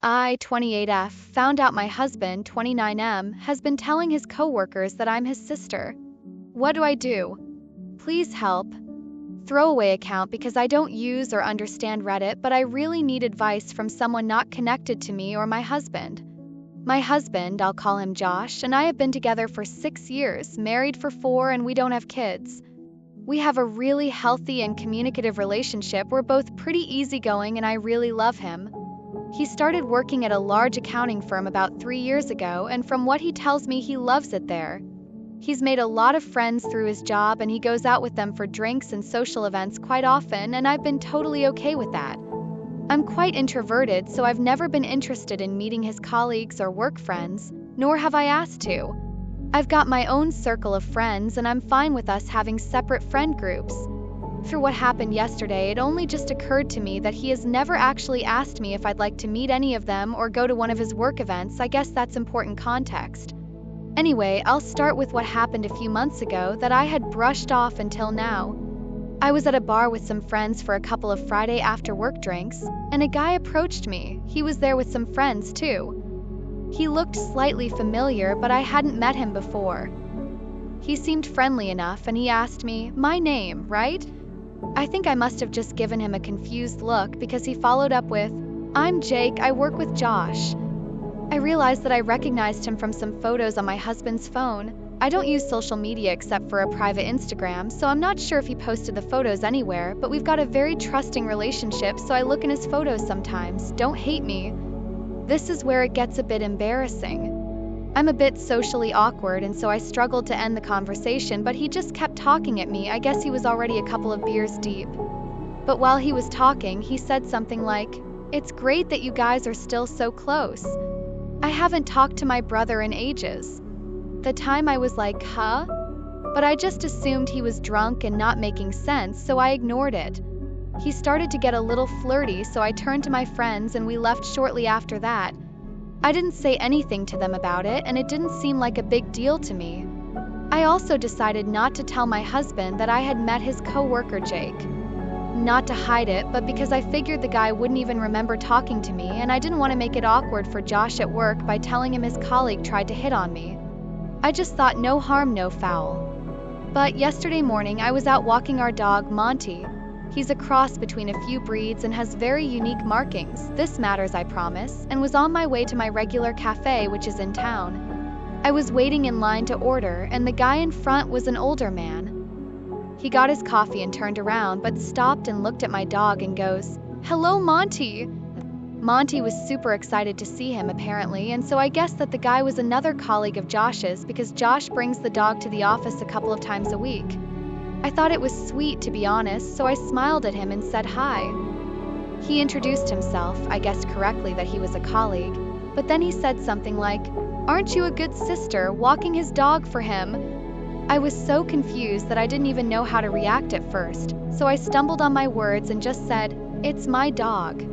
I, 28F, found out my husband, 29M, has been telling his coworkers that I'm his sister. What do I do? Please help. Throwaway account because I don't use or understand Reddit, but I really need advice from someone not connected to me or my husband. My husband, I'll call him Josh, and I have been together for 6 years, married for 4, and we don't have kids. We have a really healthy and communicative relationship. We're both pretty easygoing and I really love him. He started working at a large accounting firm about 3 years ago, and from what he tells me, he loves it there. He's made a lot of friends through his job and he goes out with them for drinks and social events quite often, and I've been totally okay with that. I'm quite introverted, so I've never been interested in meeting his colleagues or work friends, nor have I asked to. I've got my own circle of friends and I'm fine with us having separate friend groups. Through what happened yesterday, it only just occurred to me that he has never actually asked me if I'd like to meet any of them or go to one of his work events. I guess that's important context. Anyway, I'll start with what happened a few months ago that I had brushed off until now. I was at a bar with some friends for a couple of Friday after work drinks, and a guy approached me. He was there with some friends too. He looked slightly familiar, but I hadn't met him before. He seemed friendly enough and he asked me, "My name, right?" I think I must have just given him a confused look because he followed up with, "I'm Jake, I work with Josh." I realized that I recognized him from some photos on my husband's phone. I don't use social media except for a private Instagram, so I'm not sure if he posted the photos anywhere, but we've got a very trusting relationship, so I look in his photos sometimes. Don't hate me. This is where it gets a bit embarrassing. I'm a bit socially awkward, and so I struggled to end the conversation, but he just kept talking at me. I guess he was already a couple of beers deep. But while he was talking, he said something like, "It's great that you guys are still so close. I haven't talked to my brother in ages." The time I was like, huh? But I just assumed he was drunk and not making sense, so I ignored it. He started to get a little flirty, so I turned to my friends and we left shortly after that. I didn't say anything to them about it, and it didn't seem like a big deal to me. I also decided not to tell my husband that I had met his coworker Jake. Not to hide it, but because I figured the guy wouldn't even remember talking to me, and I didn't want to make it awkward for Josh at work by telling him his colleague tried to hit on me. I just thought no harm, no foul. But yesterday morning I was out walking our dog, Monty. He's a cross between a few breeds and has very unique markings. This matters, I promise, and was on my way to my regular cafe, which is in town. I was waiting in line to order, and the guy in front was an older man. He got his coffee and turned around, but stopped and looked at my dog and goes, "Hello, Monty." Monty was super excited to see him apparently, and so I guessed that the guy was another colleague of Josh's because Josh brings the dog to the office a couple of times a week. I thought it was sweet, to be honest, so I smiled at him and said hi. He introduced himself, I guessed correctly that he was a colleague, but then he said something like, "Aren't you a good sister, walking his dog for him?" I was so confused that I didn't even know how to react at first, so I stumbled on my words and just said, "It's my dog."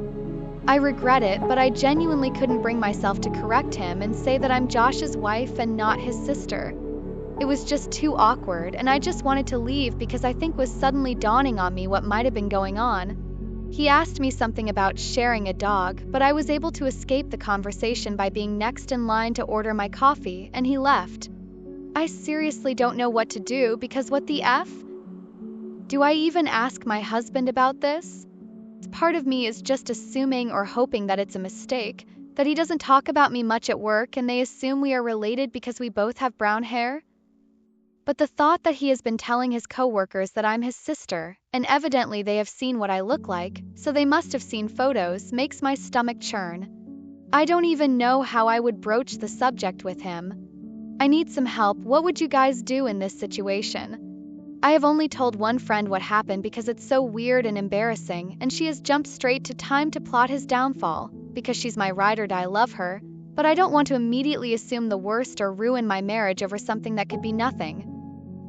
I regret it, but I genuinely couldn't bring myself to correct him and say that I'm Josh's wife and not his sister. It was just too awkward, and I just wanted to leave because I think was suddenly dawning on me what might have been going on. He asked me something about sharing a dog, but I was able to escape the conversation by being next in line to order my coffee, and he left. I seriously don't know what to do because what the F? Do I even ask my husband about this? Part of me is just assuming or hoping that it's a mistake, that he doesn't talk about me much at work and they assume we are related because we both have brown hair. But the thought that he has been telling his coworkers that I'm his sister, and evidently they have seen what I look like, so they must have seen photos, makes my stomach churn. I don't even know how I would broach the subject with him. I need some help. What would you guys do in this situation? I have only told one friend what happened because it's so weird and embarrassing, and she has jumped straight to time to plot his downfall, because she's my ride or die, love her, but I don't want to immediately assume the worst or ruin my marriage over something that could be nothing.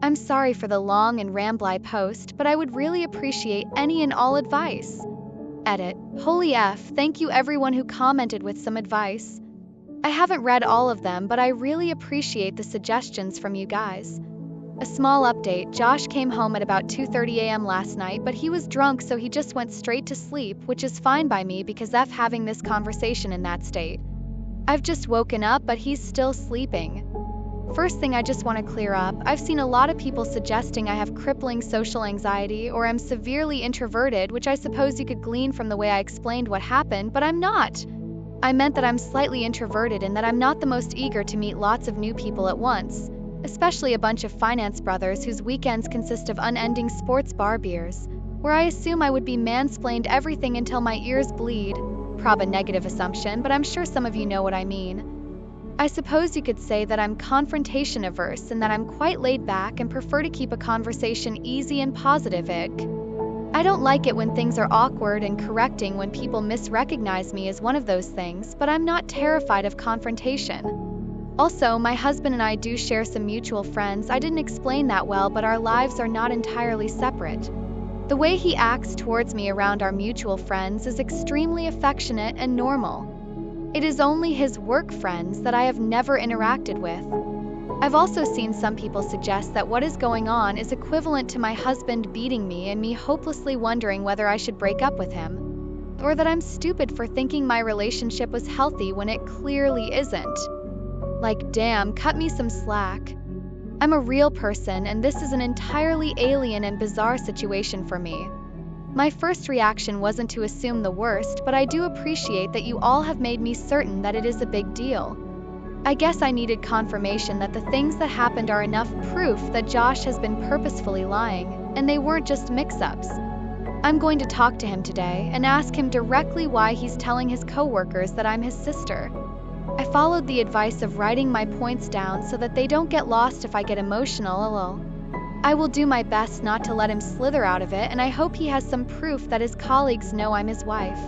I'm sorry for the long and rambly post, but I would really appreciate any and all advice. Edit. Holy F, thank you everyone who commented with some advice. I haven't read all of them, but I really appreciate the suggestions from you guys. A small update, Josh came home at about 2:30 a.m. last night, but he was drunk so he just went straight to sleep, which is fine by me because F having this conversation in that state. I've just woken up but he's still sleeping. First thing I just want to clear up, I've seen a lot of people suggesting I have crippling social anxiety or am severely introverted, which I suppose you could glean from the way I explained what happened, but I'm not. I meant that I'm slightly introverted and that I'm not the most eager to meet lots of new people at once, especially a bunch of finance brothers whose weekends consist of unending sports bar beers, where I assume I would be mansplained everything until my ears bleed. Prob a negative assumption, but I'm sure some of you know what I mean. I suppose you could say that I'm confrontation averse and that I'm quite laid back and prefer to keep a conversation easy and positive. I don't like it when things are awkward, and correcting when people misrecognize me is one of those things, but I'm not terrified of confrontation. Also, my husband and I do share some mutual friends. I didn't explain that well, but our lives are not entirely separate. The way he acts towards me around our mutual friends is extremely affectionate and normal. It is only his work friends that I have never interacted with. I've also seen some people suggest that what is going on is equivalent to my husband beating me and me hopelessly wondering whether I should break up with him, or that I'm stupid for thinking my relationship was healthy when it clearly isn't. Like, damn, cut me some slack. I'm a real person, and this is an entirely alien and bizarre situation for me. My first reaction wasn't to assume the worst, but I do appreciate that you all have made me certain that it is a big deal. I guess I needed confirmation that the things that happened are enough proof that Josh has been purposefully lying, and they weren't just mix-ups. I'm going to talk to him today and ask him directly why he's telling his coworkers that I'm his sister. I followed the advice of writing my points down so that they don't get lost if I get emotional. I will do my best not to let him slither out of it, and I hope he has some proof that his colleagues know I'm his wife.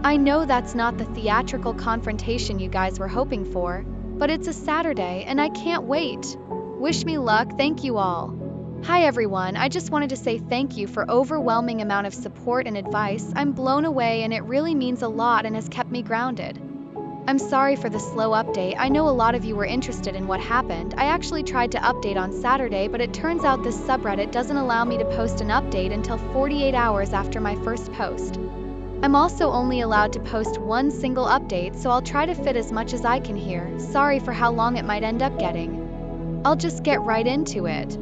I know that's not the theatrical confrontation you guys were hoping for, but it's a Saturday and I can't wait. Wish me luck, thank you all. Hi everyone, I just wanted to say thank you for overwhelming amount of support and advice. I'm blown away and it really means a lot and has kept me grounded. I'm sorry for the slow update. I know a lot of you were interested in what happened. I actually tried to update on Saturday, but it turns out this subreddit doesn't allow me to post an update until 48 hours after my first post. I'm also only allowed to post one single update, so I'll try to fit as much as I can here. Sorry for how long it might end up getting. I'll just get right into it.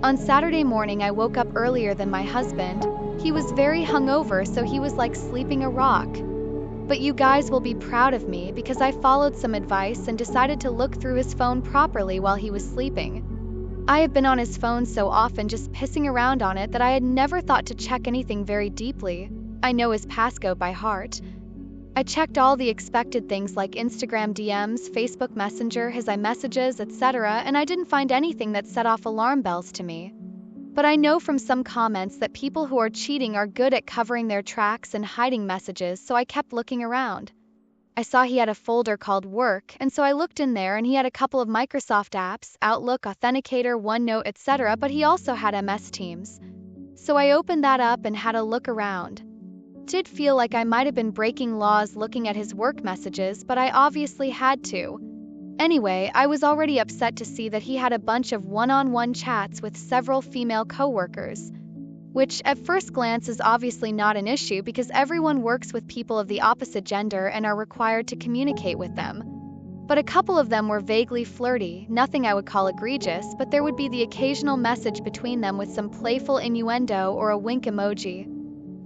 On Saturday morning, I woke up earlier than my husband. He was very hungover, so he was like sleeping a rock. But you guys will be proud of me because I followed some advice and decided to look through his phone properly while he was sleeping. I have been on his phone so often just pissing around on it that I had never thought to check anything very deeply. I know his passcode by heart. I checked all the expected things like Instagram DMs, Facebook Messenger, his iMessages, etc., and I didn't find anything that set off alarm bells to me. But I know from some comments that people who are cheating are good at covering their tracks and hiding messages, so I kept looking around. I saw he had a folder called Work, and so I looked in there, and he had a couple of Microsoft apps, Outlook, Authenticator, OneNote, etc., but he also had MS Teams. So I opened that up and had a look around. Did feel like I might have been breaking laws looking at his work messages, but I obviously had to. Anyway, I was already upset to see that he had a bunch of one-on-one chats with several female coworkers, which at first glance is obviously not an issue because everyone works with people of the opposite gender and are required to communicate with them. But a couple of them were vaguely flirty, nothing I would call egregious, but there would be the occasional message between them with some playful innuendo or a wink emoji.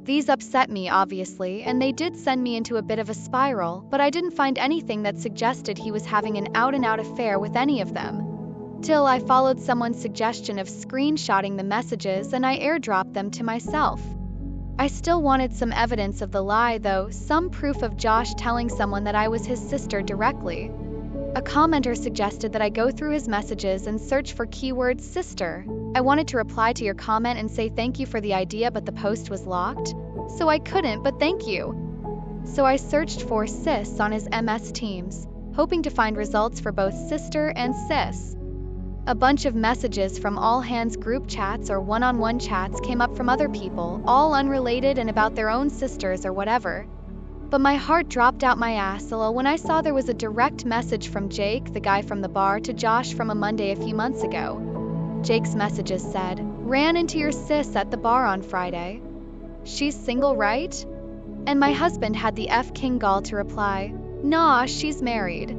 These upset me, obviously, and they did send me into a bit of a spiral, but I didn't find anything that suggested he was having an out-and-out affair with any of them. Till I followed someone's suggestion of screenshotting the messages and I airdropped them to myself. I still wanted some evidence of the lie though, some proof of Josh telling someone that I was his sister directly. A commenter suggested that I go through his messages and search for keyword sister. I wanted to reply to your comment and say thank you for the idea, but the post was locked, so I couldn't, but thank you. So I searched for sis on his MS Teams, hoping to find results for both sister and sis. A bunch of messages from all hands group chats or one-on-one chats came up from other people, all unrelated and about their own sisters or whatever. But my heart dropped out my ass when I saw there was a direct message from Jake, the guy from the bar, to Josh from a Monday a few months ago. Jake's messages said, ran into your sis at the bar on Friday. She's single, right? And my husband had the King gall to reply, nah, she's married.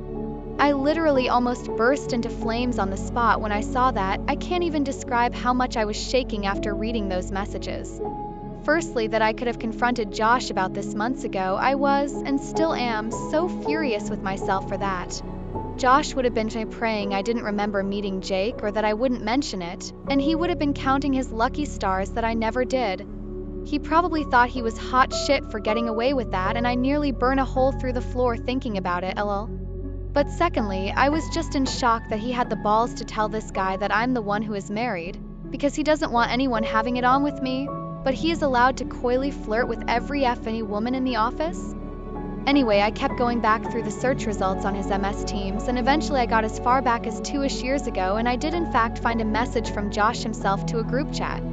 I literally almost burst into flames on the spot when I saw that. I can't even describe how much I was shaking after reading those messages. Firstly, that I could have confronted Josh about this months ago. I was, and still am, so furious with myself for that. Josh would have been praying I didn't remember meeting Jake or that I wouldn't mention it, and he would have been counting his lucky stars that I never did. He probably thought he was hot shit for getting away with that, and I nearly burn a hole through the floor thinking about it, lol. But secondly, I was just in shock that he had the balls to tell this guy that I'm the one who is married, because he doesn't want anyone having it on with me, but he is allowed to coyly flirt with every any woman in the office? Anyway, I kept going back through the search results on his MS Teams, and eventually I got as far back as 2-ish years ago, and I did in fact find a message from Josh himself to a group chat.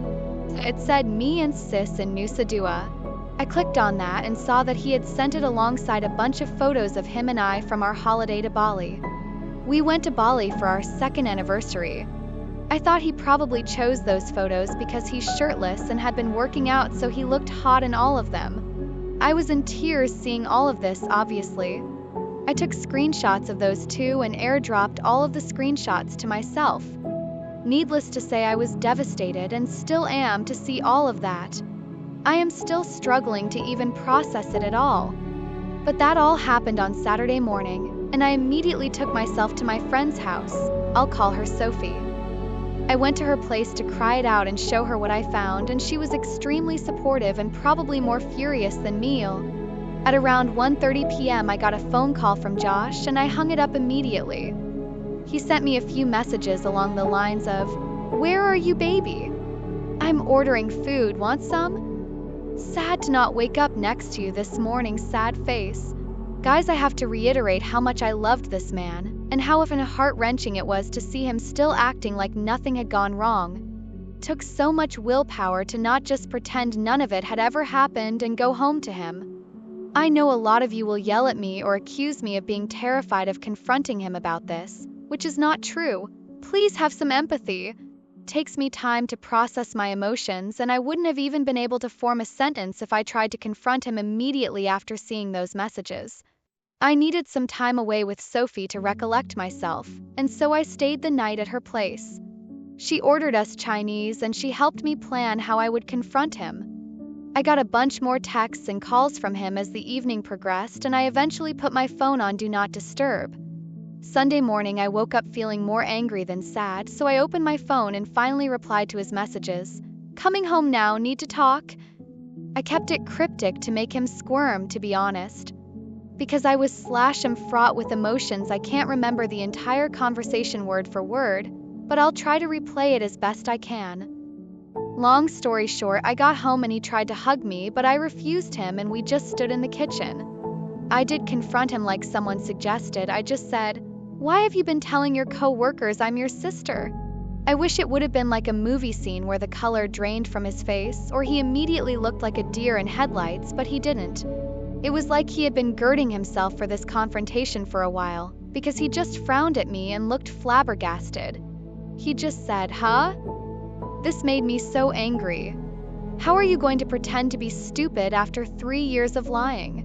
It said, me and sis in Nusa Dua. I clicked on that and saw that he had sent it alongside a bunch of photos of him and I from our holiday to Bali. We went to Bali for our 2nd anniversary. I thought he probably chose those photos because he's shirtless and had been working out, so he looked hot in all of them. I was in tears seeing all of this, obviously. I took screenshots of those too and airdropped all of the screenshots to myself. Needless to say, I was devastated and still am to see all of that. I am still struggling to even process it at all. But that all happened on Saturday morning, and I immediately took myself to my friend's house. I'll call her Sophie. I went to her place to cry it out and show her what I found, and she was extremely supportive and probably more furious than me. At around 1:30 p.m. I got a phone call from Josh, and I hung it up immediately. He sent me a few messages along the lines of, "Where are you, baby? I'm ordering food, want some? Sad to not wake up next to you this morning, sad face." Guys, I have to reiterate how much I loved this man, and how often heart-wrenching it was to see him still acting like nothing had gone wrong. Took so much willpower to not just pretend none of it had ever happened and go home to him. I know a lot of you will yell at me or accuse me of being terrified of confronting him about this, which is not true. Please have some empathy. Takes me time to process my emotions, and I wouldn't have even been able to form a sentence if I tried to confront him immediately after seeing those messages. I needed some time away with Sophie to recollect myself, and so I stayed the night at her place. She ordered us Chinese, and she helped me plan how I would confront him. I got a bunch more texts and calls from him as the evening progressed, and I eventually put my phone on Do Not Disturb. Sunday morning, I woke up feeling more angry than sad, so I opened my phone and finally replied to his messages. "Coming home now, need to talk." I kept it cryptic to make him squirm, to be honest. Because I was fraught with emotions, I can't remember the entire conversation word for word, but I'll try to replay it as best I can. Long story short, I got home and he tried to hug me, but I refused him and we just stood in the kitchen. I did confront him like someone suggested. I just said, "Why have you been telling your co-workers I'm your sister?" I wish it would have been like a movie scene where the color drained from his face, or he immediately looked like a deer in headlights, but he didn't. It was like he had been girding himself for this confrontation for a while, because he just frowned at me and looked flabbergasted. He just said, "Huh?" This made me so angry. How are you going to pretend to be stupid after 3 years of lying?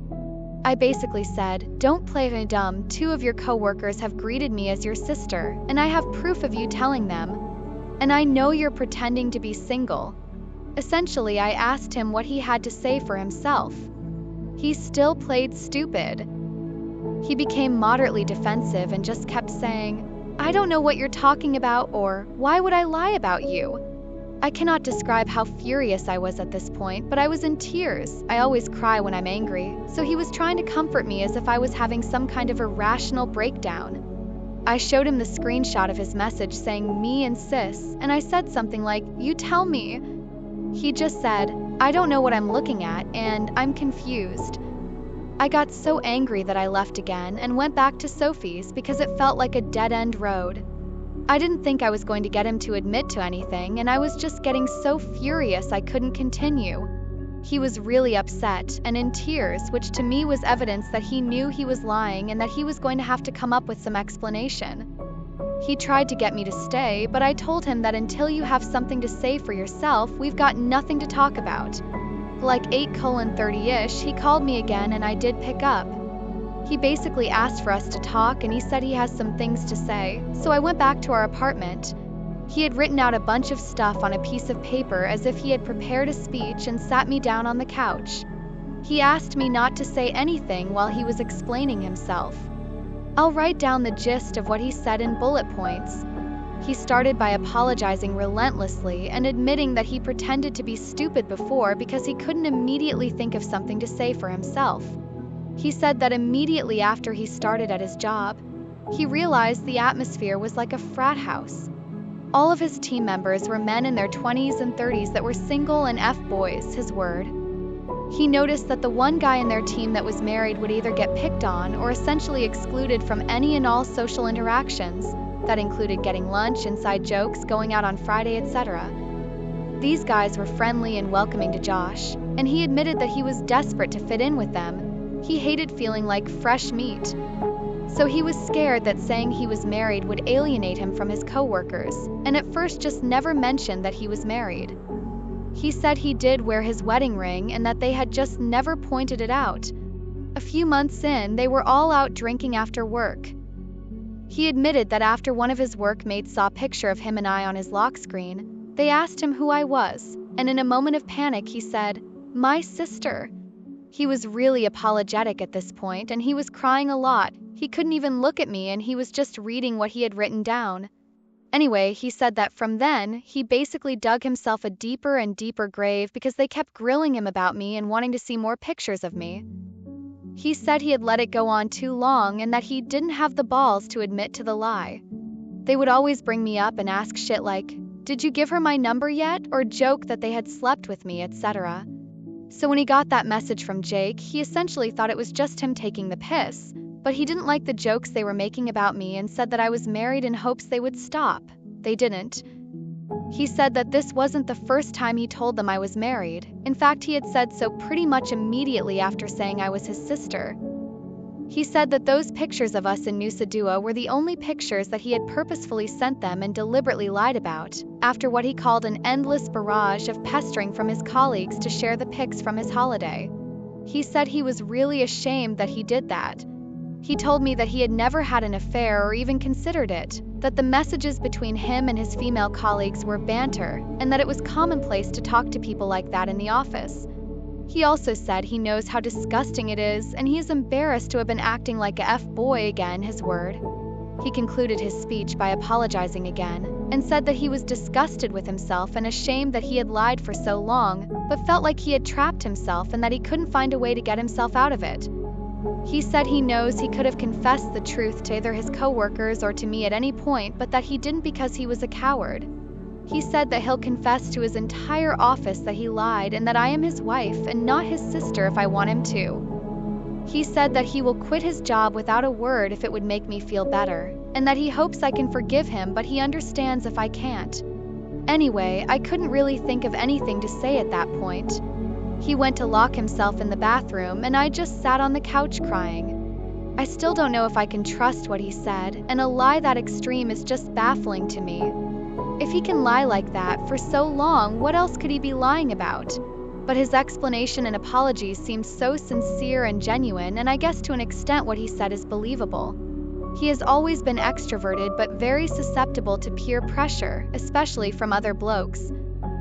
I basically said, "Don't play me dumb. 2 of your coworkers have greeted me as your sister, and I have proof of you telling them. And I know you're pretending to be single." Essentially, I asked him what he had to say for himself. He still played stupid. He became moderately defensive and just kept saying, "I don't know what you're talking about," or "Why would I lie about you?" I cannot describe how furious I was at this point, but I was in tears. I always cry when I'm angry, so he was trying to comfort me as if I was having some kind of irrational breakdown. I showed him the screenshot of his message saying "me and sis," and I said something like, "You tell me." He just said, "I don't know what I'm looking at, and I'm confused." I got so angry that I left again and went back to Sophie's because it felt like a dead-end road. I didn't think I was going to get him to admit to anything, and I was just getting so furious I couldn't continue. He was really upset and in tears, which to me was evidence that he knew he was lying and that he was going to have to come up with some explanation. He tried to get me to stay, but I told him that until you have something to say for yourself, we've got nothing to talk about. Like 8:30-ish, he called me again and I did pick up. He basically asked for us to talk and he said he has some things to say, so I went back to our apartment. He had written out a bunch of stuff on a piece of paper as if he had prepared a speech and sat me down on the couch. He asked me not to say anything while he was explaining himself. I'll write down the gist of what he said in bullet points. He started by apologizing relentlessly and admitting that he pretended to be stupid before because he couldn't immediately think of something to say for himself. He said that immediately after he started at his job, he realized the atmosphere was like a frat house. All of his team members were men in their 20s and 30s that were single and F-boys, his word. He noticed that the one guy in their team that was married would either get picked on or essentially excluded from any and all social interactions. That included getting lunch, inside jokes, going out on Friday, etc. These guys were friendly and welcoming to Josh, and he admitted that he was desperate to fit in with them. He hated feeling like fresh meat. So he was scared that saying he was married would alienate him from his coworkers, and at first just never mentioned that he was married. He said he did wear his wedding ring and that they had just never pointed it out. A few months in, they were all out drinking after work. He admitted that after one of his workmates saw a picture of him and I on his lock screen, they asked him who I was, and in a moment of panic he said, "My sister." He was really apologetic at this point and he was crying a lot. He couldn't even look at me and he was just reading what he had written down. Anyway, he said that from then, he basically dug himself a deeper and deeper grave because they kept grilling him about me and wanting to see more pictures of me. He said he had let it go on too long and that he didn't have the balls to admit to the lie. They would always bring me up and ask shit like, "Did you give her my number yet?" or joke that they had slept with me, etc. So when he got that message from Jake, he essentially thought it was just him taking the piss. But he didn't like the jokes they were making about me and said that I was married in hopes they would stop. They didn't. He said that this wasn't the first time he told them I was married. In fact, he had said so pretty much immediately after saying I was his sister. He said that those pictures of us in Nusa Dua were the only pictures that he had purposefully sent them and deliberately lied about, after what he called an endless barrage of pestering from his colleagues to share the pics from his holiday. He said he was really ashamed that he did that. He told me that he had never had an affair or even considered it, that the messages between him and his female colleagues were banter, and that it was commonplace to talk to people like that in the office. He also said he knows how disgusting it is, and he is embarrassed to have been acting like a F-boy again, his word. He concluded his speech by apologizing again, and said that he was disgusted with himself and ashamed that he had lied for so long, but felt like he had trapped himself and that he couldn't find a way to get himself out of it. He said he knows he could have confessed the truth to either his coworkers or to me at any point, but that he didn't because he was a coward. He said that he'll confess to his entire office that he lied and that I am his wife and not his sister if I want him to. He said that he will quit his job without a word if it would make me feel better, and that he hopes I can forgive him, but he understands if I can't. Anyway, I couldn't really think of anything to say at that point. He went to lock himself in the bathroom, and I just sat on the couch crying. I still don't know if I can trust what he said, and a lie that extreme is just baffling to me. If he can lie like that for so long, what else could he be lying about? But his explanation and apologies seemed so sincere and genuine, and I guess to an extent what he said is believable. He has always been extroverted but very susceptible to peer pressure, especially from other blokes.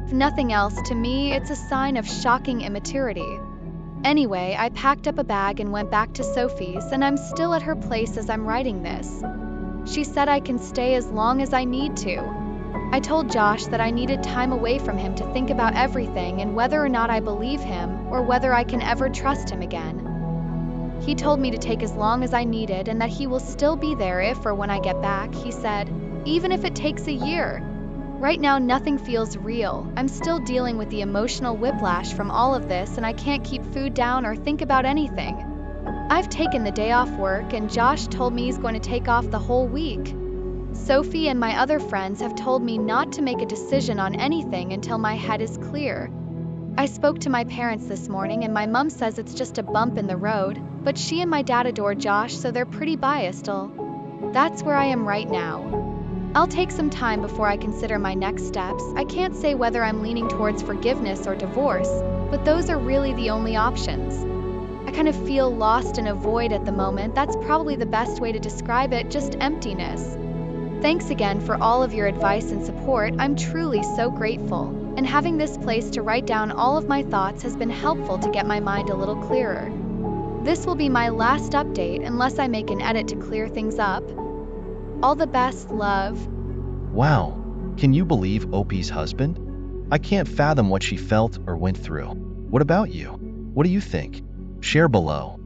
If nothing else, to me, it's a sign of shocking immaturity. Anyway, I packed up a bag and went back to Sophie's, and I'm still at her place as I'm writing this. She said I can stay as long as I need to. I told Josh that I needed time away from him to think about everything and whether or not I believe him or whether I can ever trust him again. He told me to take as long as I needed and that he will still be there if or when I get back, he said, even if it takes a year. Right now, nothing feels real. I'm still dealing with the emotional whiplash from all of this, and I can't keep food down or think about anything. I've taken the day off work, and Josh told me he's going to take off the whole week. Sophie and my other friends have told me not to make a decision on anything until my head is clear. I spoke to my parents this morning, and my mom says it's just a bump in the road, but she and my dad adore Josh, so they're pretty biased. That's where I am right now. I'll take some time before I consider my next steps. I can't say whether I'm leaning towards forgiveness or divorce, but those are really the only options. I kind of feel lost in a void at the moment. That's probably the best way to describe it, just emptiness. Thanks again for all of your advice and support. I'm truly so grateful. And having this place to write down all of my thoughts has been helpful to get my mind a little clearer. This will be my last update unless I make an edit to clear things up. All the best, love. Wow, can you believe Opie's husband? I can't fathom what she felt or went through. What about you? What do you think? Share below.